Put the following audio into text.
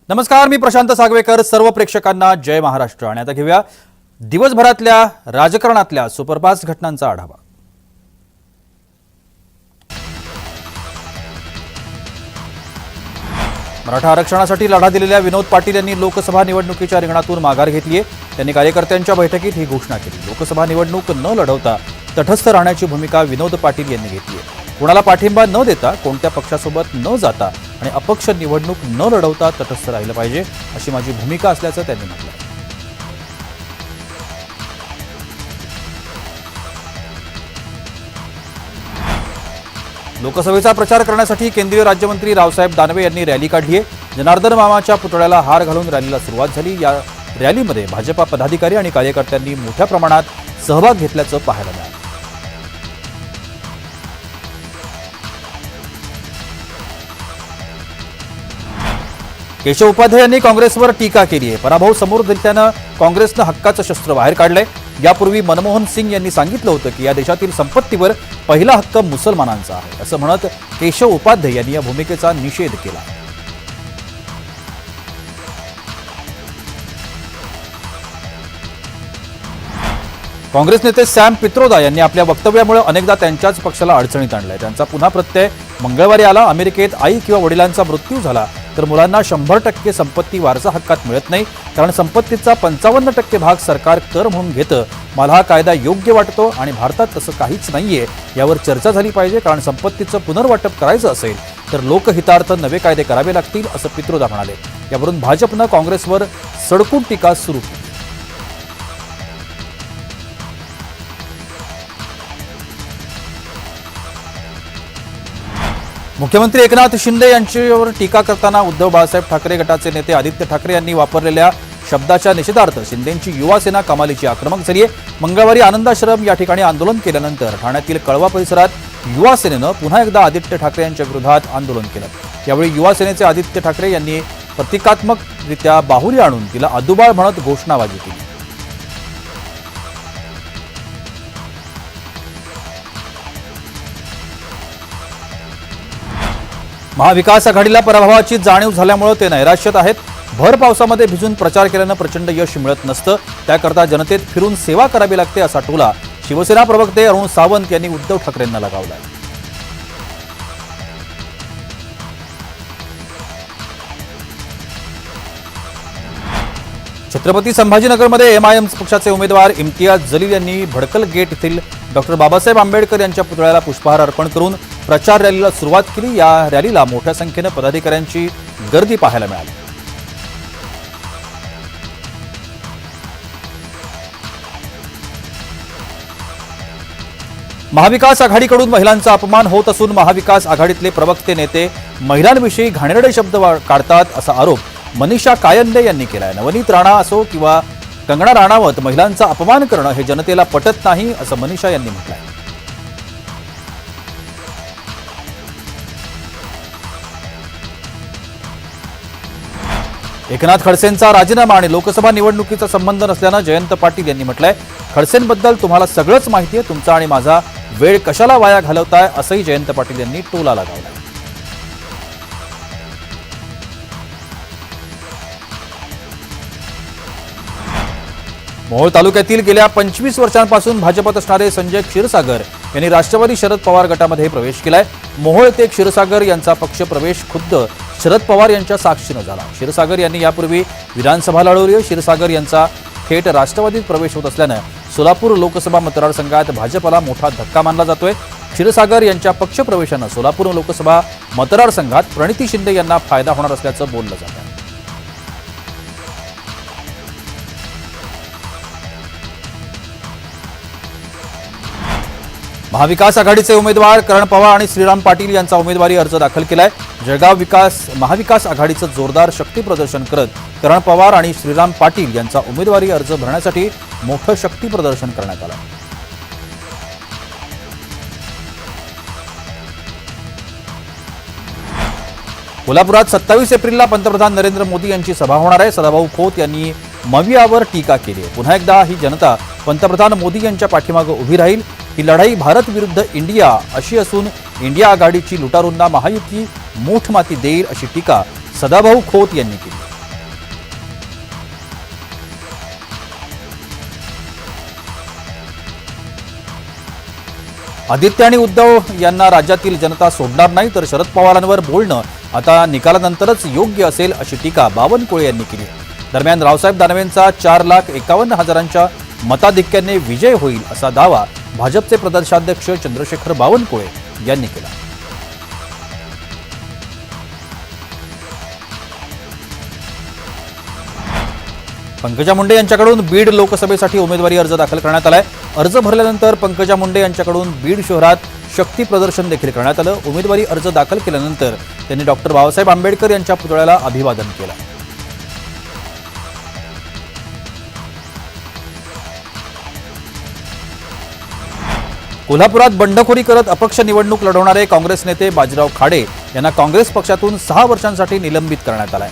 नमस्कार, मी प्रशांत सागवेकर. सर्व प्रेक्षकांना जय महाराष्ट्र. आणि आता घेऊया दिवसभरातल्या राजकारणातल्या सुपरफास्ट घटनांचा आढावा. मराठा आरक्षणासाठी लढा दिलेल्या विनोद पाटील यांनी लोकसभा निवडणुकीच्या रिंगणातून माघार घेतली आहे. त्यांनी कार्यकर्त्यांच्या बैठकीत ही घोषणा केली. लोकसभा निवडणूक न लढवता तटस्थ राहण्याची भूमिका विनोद पाटील यांनी घेतली आहे. कोणाला पाठिंबा न देता, कोणत्या पक्षासोबत न जाता आणि अपक्ष निवडणूक न लढवता तटस्थ राहिलं पाहिजे, अशी माझी भूमिका असल्याचं त्यांनी म्हटलं. लोकसभेचा प्रचार करण्यासाठी केंद्रीय राज्यमंत्री रावसाहेब दानवे यांनी रॅली काढली आहे. जनार्दन मामाच्या पुतळ्याला हार घालून रॅलीला सुरुवात झाली. या रॅलीमध्ये भाजपा पदाधिकारी आणि कार्यकर्त्यांनी मोठ्या प्रमाणात सहभाग घेतल्याचं पाहायला मिळालं. केशव उपाध्याय यांनी काँग्रेसवर टीका केली आहे. पराभव समोर दिसल्यानं काँग्रेसनं हक्काचं शस्त्र बाहेर काढलंय. यापूर्वी मनमोहन सिंग यांनी सांगितलं होतं की या देशातील संपत्तीवर पहिला हक्क मुसलमानांचा आहे, असं म्हणत केशव उपाध्याय यांनी या भूमिकेचा निषेध केला. काँग्रेस नेते सॅम पित्रोदा यांनी आपल्या वक्तव्यामुळे अनेकदा त्यांच्याच पक्षाला अडचणीत आणलंय. त्यांचा पुन्हा प्रत्यय मंगळवारी आला. अमेरिकेत आई किंवा वडिलांचा मृत्यू झाला तर मुलांना 100% संपत्ती वारसा हक्कात मिळत नाही, कारण संपत्तीचा 55% भाग सरकार कर म्हणून घेतं. मला हा कायदा योग्य वाटतो आणि भारतात तसं काहीच नाहीये. यावर चर्चा झाली पाहिजे, कारण संपत्तीचं पुनर्वाटप करायचं असेल तर लोकहितार्थ नवे कायदे करावे लागतील, असं पित्रोदा म्हणाले. यावरून भाजपनं काँग्रेसवर सडकून टीका सुरू केली. मुख्यमंत्री एकनाथ शिंदे यांच्यावर टीका करताना उद्धव बाळासाहेब ठाकरे गटाचे नेते आदित्य ठाकरे यांनी वापरलेल्या शब्दाच्या निषेधार्थ शिंदेंची युवा सेना कमालीची आक्रमक झाली आहे. मंगळवारी आनंदाश्रम या ठिकाणी आंदोलन केल्यानंतर ठाण्यातील कळवा परिसरात युवा सेनेनं पुन्हा एकदा आदित्य ठाकरे यांच्या विरोधात आंदोलन केलं. यावेळी युवा सेनेचे आदित्य ठाकरे यांनी प्रतिकात्मकरित्या बाहुली आणून तिला अदुबाळ म्हणत घोषणाबाजी केली. महाविकास आघाडीला पराभवाची जाणीव झाल्यामुळे ते नैराश्यात आहेत. भर पावसामध्ये भिजून प्रचार केल्यानं प्रचंड यश मिळत नसतं, त्याकरता जनतेत फिरून सेवा करावी लागते, असा टोला शिवसेना प्रवक्ते अरुण सावंत यांनी उद्धव ठाकरेंना लगावला. छत्रपती संभाजीनगरमध्ये एमआयएम पक्षाचे उमेदवार इम्तियाज जलील यांनी भडकल गेट येथील डॉक्टर बाबासाहेब आंबेडकर यांच्या पुतळ्याला पुष्पहार अर्पण करून प्रचार रॅलीला सुरुवात केली. या रॅलीला मोठ्या संख्येनं पदाधिकाऱ्यांची गर्दी पाहायला मिळाली. महाविकास आघाडीकडून महिलांचा अपमान होत असून महाविकास आघाडीतले प्रवक्ते नेते महिलांविषयी घाणेरडे शब्द काढतात, असा आरोप मनीषा कायंदे यांनी केलाय. नवनीत राणा असो किंवा कंगना राणावत, महिलांचा अपमान करणं हे जनतेला पटत नाही, असं मनीषा यांनी म्हटलंय. एकनाथ खडसेंचा राजीनामा आणि लोकसभा निवडणुकीचा संबंध नसल्यानं जयंत पाटील यांनी म्हटलंय. खडसेंबद्दल तुम्हाला सगळंच माहिती आहे, तुमचा आणि माझा वेळ कशाला वाया घालवताय, असंही जयंत पाटील यांनी टोला लगावला. मोहोळ तालुक्यातील गेल्या 25 वर्षांपासून भाजपत असणारे संजय क्षीरसागर यांनी राष्ट्रवादी शरद पवार गटामध्ये प्रवेश केलाय. मोहोळ ते क्षीरसागर यांचा पक्ष प्रवेश खुद्द शरद पवार यांच्या साक्षीनं झाला. क्षीरसागर यांनी यापूर्वी विधानसभा लढवली आहे. क्षीरसागर यांचा थेट राष्ट्रवादीत प्रवेश होत असल्यानं सोलापूर लोकसभा मतदारसंघात भाजपला मोठा धक्का मानला जातोय. क्षीरसागर यांच्या पक्षप्रवेशानं सोलापूर लोकसभा मतदारसंघात प्रणिती शिंदे यांना फायदा होणार असल्याचं बोललं जात आहे. महाविकास आघाडीचे उमेदवार करण पवार आणि श्रीराम पाटील यांचा उमेदवारी अर्ज दाखल केलाय. जळगाव महाविकास आघाडीचं जोरदार शक्ती प्रदर्शन करत करण पवार आणि श्रीराम पाटील यांचा उमेदवारी अर्ज भरण्यासाठी मोठं शक्ती प्रदर्शन करण्यात आलं. कोल्हापुरात 27 एप्रिलला पंतप्रधान नरेंद्र मोदी यांची सभा होणार आहे. सदाभाऊ खोत यांनी मवियावर टीका केली आहे. पुन्हा एकदा ही जनता पंतप्रधान मोदी यांच्या पाठीमागे उभी राहील. ही लढाई भारत विरुद्ध इंडिया अशी असून इंडिया आघाडीची लुटारूंना महायुती मूठ माती देईल, अशी टीका सदाभाऊ खोत यांनी केली. आदित्य आणि उद्धव यांना राज्यातील जनता सोडणार नाही, तर शरद पवारांवर बोलणं आता निकालानंतरच योग्य असेल अशी टीका बावनकुळे यांनी केली. दरम्यान रावसाहेब दानवेंचा 4,51,000च्या मताधिक्याने विजय होईल असा दावा भाजपचे प्रदेशाध्यक्ष चंद्रशेखर बावनकुळे यांनी केला. पंकजा मुंडे यांच्याकडून बीड लोकसभेसाठी उमेदवारी अर्ज दाखल करण्यात आलाय. अर्ज भरल्यानंतर पंकजा मुंडे यांच्याकडून बीड शहरात शक्ती प्रदर्शन देखील करण्यात आलं. उमेदवारी अर्ज दाखल केल्यानंतर त्यांनी डॉक्टर बाबासाहेब आंबेडकर यांच्या पुतळ्याला अभिवादन केलं. कोल्हापुरात बंडखोरी करत अपक्ष निवडणूक लढवणारे काँग्रेस नेते बाजीराव खाडे यांना काँग्रेस पक्षातून 6 वर्षांसाठी निलंबित करण्यात आलंय.